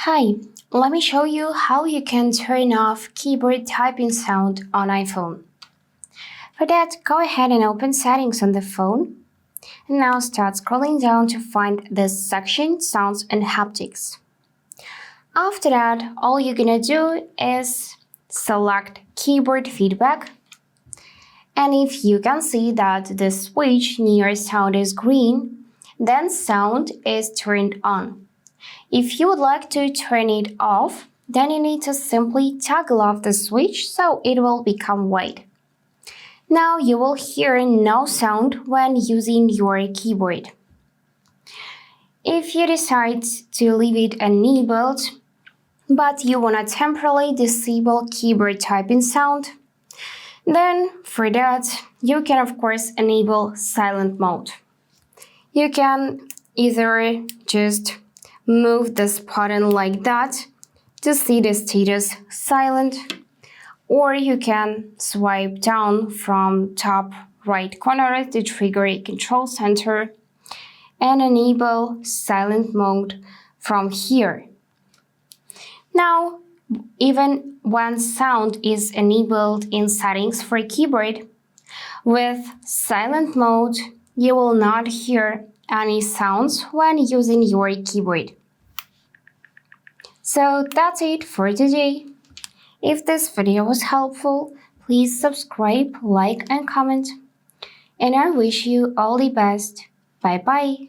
Hi, let me show you how you can turn off keyboard typing sound on iPhone. For that, go ahead and open Settings on the phone. And now start scrolling down to find this section, Sounds and Haptics. After that, all you're gonna do is select Keyboard Feedback. And if you can see that the switch near sound is green, then sound is turned on. If you would like to turn it off, then you need to simply toggle off the switch so it will become white. Now you will hear no sound when using your keyboard. If you decide to leave it enabled, but you want to temporarily disable keyboard typing sound, then for that, you can of course enable silent mode. You can either just move this button like that to see the status silent, or you can swipe down from top right corner to trigger a control center and enable silent mode from here. Now, even when sound is enabled in settings for keyboard, with silent mode, you will not hear any sounds when using your keyboard. So that's it for today. If this video was helpful, please subscribe, like, and comment. And I wish you all the best. Bye bye.